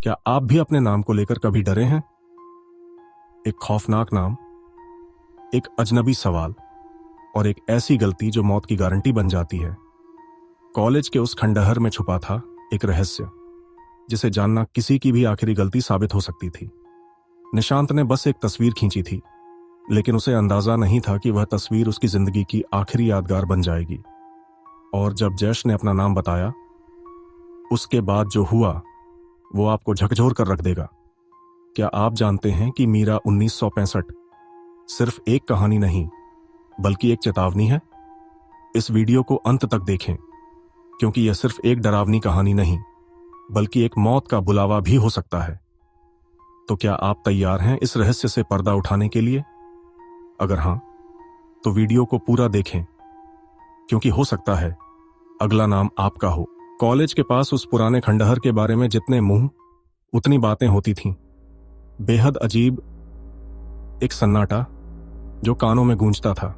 क्या आप भी अपने नाम को लेकर कभी डरे हैं? एक खौफनाक नाम, एक अजनबी सवाल और एक ऐसी गलती जो मौत की गारंटी बन जाती है। कॉलेज के उस खंडहर में छुपा था एक रहस्य, जिसे जानना किसी की भी आखिरी गलती साबित हो सकती थी। निशांत ने बस एक तस्वीर खींची थी, लेकिन उसे अंदाजा नहीं था कि वह तस्वीर उसकी जिंदगी की आखिरी यादगार बन जाएगी। और जब जैश ने अपना नाम बताया, उसके बाद जो हुआ वो आपको झकझोर कर रख देगा। क्या आप जानते हैं कि मीरा 1965 सिर्फ एक कहानी नहीं, बल्कि एक चेतावनी है? इस वीडियो को अंत तक देखें, क्योंकि यह सिर्फ एक डरावनी कहानी नहीं, बल्कि एक मौत का बुलावा भी हो सकता है। तो क्या आप तैयार हैं इस रहस्य से पर्दा उठाने के लिए? अगर हां, तो वीडियो को पूरा देखें, क्योंकि हो सकता है अगला नाम आपका हो। कॉलेज के पास उस पुराने खंडहर के बारे में जितने मुंह उतनी बातें होती थीं। बेहद अजीब एक सन्नाटा जो कानों में गूंजता था।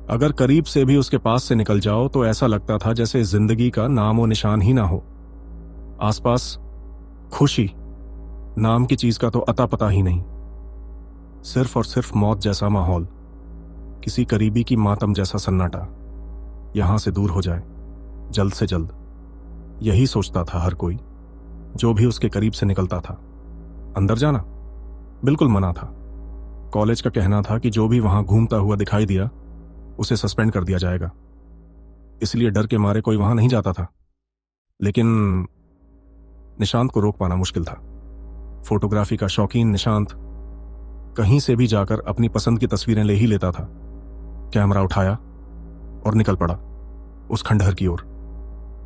अगर करीब से भी उसके पास से निकल जाओ तो ऐसा लगता था जैसे जिंदगी का नामो निशान ही ना हो। आसपास खुशी नाम की चीज का तो अता पता ही नहीं। सिर्फ और सिर्फ मौत जैसा माहौल, किसी करीबी की मातम जैसा सन्नाटा। यहां से दूर हो जाए, जल्द से जल्द। यही सोचता था हर कोई जो भी उसके करीब से निकलता था। अंदर जाना बिल्कुल मना था। कॉलेज का कहना था कि जो भी वहां घूमता हुआ दिखाई दिया उसे सस्पेंड कर दिया जाएगा। इसलिए डर के मारे कोई वहां नहीं जाता था। लेकिन निशांत को रोक पाना मुश्किल था। फोटोग्राफी का शौकीन निशांत कहीं से भी जाकर अपनी पसंद की तस्वीरें ले ही लेता था। कैमरा उठाया और निकल पड़ा उस खंडहर की ओर।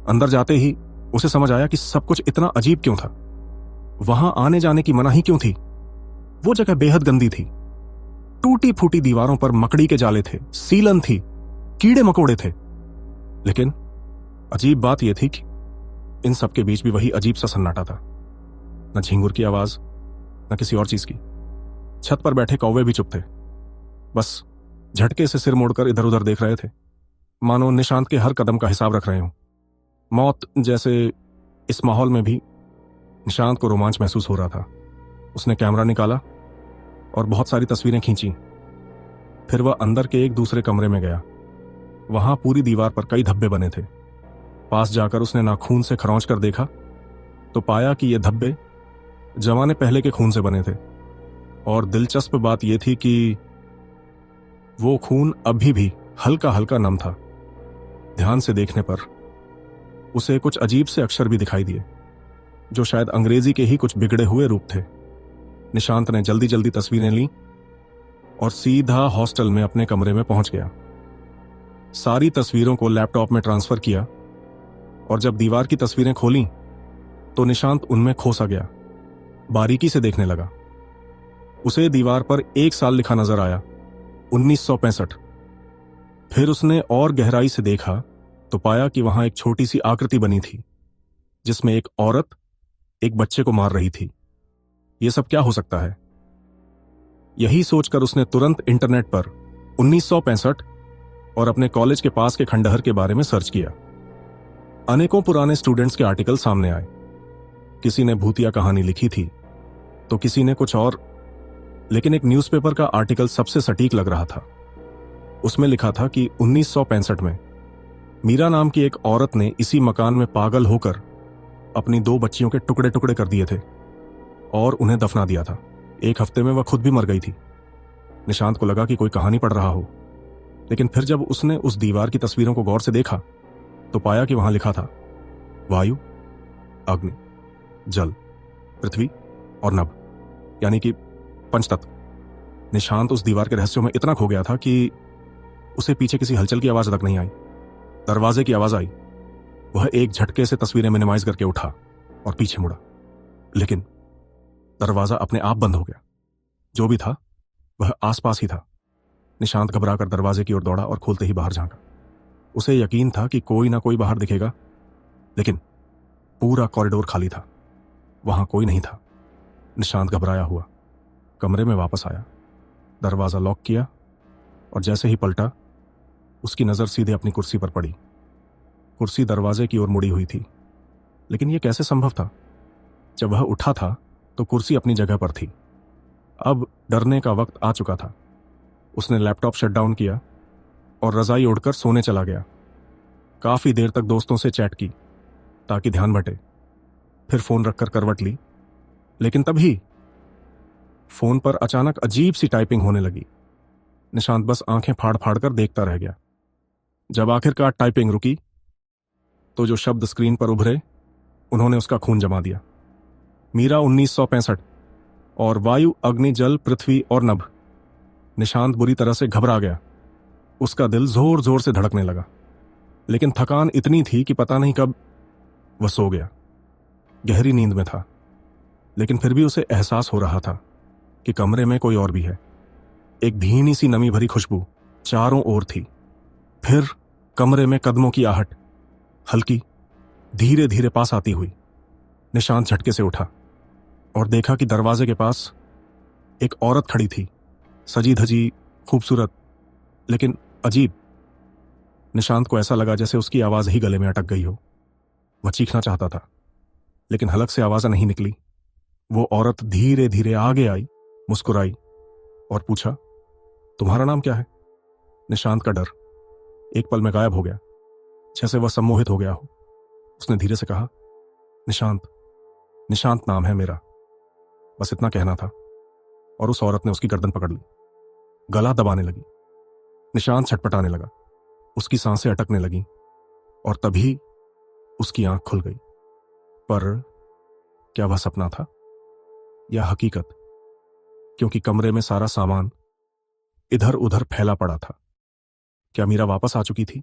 अंदर जाते ही उसे समझ आया कि सब कुछ इतना अजीब क्यों था। वहां आने जाने की मनाही क्यों थी? वो जगह बेहद गंदी थी। टूटी फूटी दीवारों पर मकड़ी के जाले थे, सीलन थी, कीड़े मकोड़े थे। लेकिन अजीब बात यह थी कि इन सब के बीच भी वही अजीब सा सन्नाटा था। न झिंगुर की आवाज, न किसी और चीज की। छत पर बैठे कौवे भी चुप थे, बस झटके से सिर मोड़कर इधर उधर देख रहे थे, मानो निशांत के हर कदम का हिसाब रख रहे हों। मौत जैसे इस माहौल में भी निशांत को रोमांच महसूस हो रहा था। उसने कैमरा निकाला और बहुत सारी तस्वीरें खींची। फिर वह अंदर के एक दूसरे कमरे में गया। वहां पूरी दीवार पर कई धब्बे बने थे। पास जाकर उसने नाखून से खरोंच कर देखा तो पाया कि ये धब्बे जमाने पहले के खून से बने थे। और दिलचस्प बात यह थी कि वो खून अभी भी हल्का हल्का नम था। ध्यान से देखने पर उसे कुछ अजीब से अक्षर भी दिखाई दिए, जो शायद अंग्रेजी के ही कुछ बिगड़े हुए रूप थे। निशांत ने जल्दी जल्दी तस्वीरें ली और सीधा हॉस्टल में अपने कमरे में पहुंच गया। सारी तस्वीरों को लैपटॉप में ट्रांसफर किया और जब दीवार की तस्वीरें खोली तो निशांत उनमें खोसा गया। बारीकी से देखने लगा। उसे दीवार पर 1 साल लिखा नजर आया, 1965। फिर उसने और गहराई से देखा तो पाया कि वहां एक छोटी सी आकृति बनी थी, जिसमें एक औरत एक बच्चे को मार रही थी। यह सब क्या हो सकता है? यही सोचकर उसने तुरंत इंटरनेट पर 1965 और अपने कॉलेज के पास के खंडहर के बारे में सर्च किया। अनेकों पुराने स्टूडेंट्स के आर्टिकल सामने आए। किसी ने भूतिया कहानी लिखी थी तो किसी ने कुछ और, लेकिन एक न्यूज़पेपर का आर्टिकल सबसे सटीक लग रहा था। उसमें लिखा था कि 1965 में मीरा नाम की एक औरत ने इसी मकान में पागल होकर अपनी 2 बच्चियों के टुकड़े टुकड़े कर दिए थे और उन्हें दफना दिया था। 1 हफ्ते में वह खुद भी मर गई थी। निशांत को लगा कि कोई कहानी पढ़ रहा हो, लेकिन फिर जब उसने उस दीवार की तस्वीरों को गौर से देखा तो पाया कि वहां लिखा था वायु, अग्नि, जल, पृथ्वी और नभ, यानी कि पंचतत्व। निशांत उस दीवार के रहस्यों में इतना खो गया था कि उसे पीछे किसी हलचल की आवाज तक नहीं आई। दरवाजे की आवाज आई। वह एक झटके से तस्वीरें मिनिमाइज करके उठा और पीछे मुड़ा, लेकिन दरवाजा अपने आप बंद हो गया। जो भी था वह आसपास ही था। निशांत घबराकर दरवाजे की ओर दौड़ा और खोलते ही बाहर झांका। उसे यकीन था कि कोई ना कोई बाहर दिखेगा, लेकिन पूरा कॉरिडोर खाली था। वहां कोई नहीं था। निशांत घबराया हुआ कमरे में वापस आया, दरवाजा लॉक किया और जैसे ही पलटा उसकी नजर सीधे अपनी कुर्सी पर पड़ी। कुर्सी दरवाजे की ओर मुड़ी हुई थी, लेकिन यह कैसे संभव था? जब वह उठा था तो कुर्सी अपनी जगह पर थी। अब डरने का वक्त आ चुका था। उसने लैपटॉप शट डाउन किया और रजाई ओढ़कर सोने चला गया। काफी देर तक दोस्तों से चैट की ताकि ध्यान बटे। फिर फोन रखकर करवट ली, लेकिन तभी फोन पर अचानक अजीब सी टाइपिंग होने लगी। निशांत बस आंखें फाड़ फाड़ कर देखता रह गया। जब आखिरकार टाइपिंग रुकी तो जो शब्द स्क्रीन पर उभरे उन्होंने उसका खून जमा दिया। मीरा 1965 और वायु अग्नि जल पृथ्वी और नभ। निशांत बुरी तरह से घबरा गया। उसका दिल जोर जोर से धड़कने लगा, लेकिन थकान इतनी थी कि पता नहीं कब वह सो गया। गहरी नींद में था, लेकिन फिर भी उसे एहसास हो रहा था कि कमरे में कोई और भी है। एक भीनी सी नमी भरी खुशबू चारों ओर थी। फिर कमरे में कदमों की आहट, हल्की, धीरे धीरे पास आती हुई। निशांत झटके से उठा और देखा कि दरवाजे के पास एक औरत खड़ी थी, सजी धजी, खूबसूरत, लेकिन अजीब। निशांत को ऐसा लगा जैसे उसकी आवाज ही गले में अटक गई हो। वह चीखना चाहता था, लेकिन हलक से आवाज नहीं निकली। वो औरत धीरे धीरे आगे आई, मुस्कुराई और पूछा, तुम्हारा नाम क्या है? निशांत का डर एक पल में गायब हो गया, जैसे वह सम्मोहित हो गया हो। उसने धीरे से कहा, निशांत, निशांत नाम है मेरा। बस इतना कहना था और उस औरत ने उसकी गर्दन पकड़ ली, गला दबाने लगी। निशांत छटपटाने लगा, उसकी सांसें अटकने लगीं और तभी उसकी आंख खुल गई। पर क्या वह सपना था या हकीकत? क्योंकि कमरे में सारा सामान इधर उधर फैला पड़ा था। क्या मीरा वापस आ चुकी थी?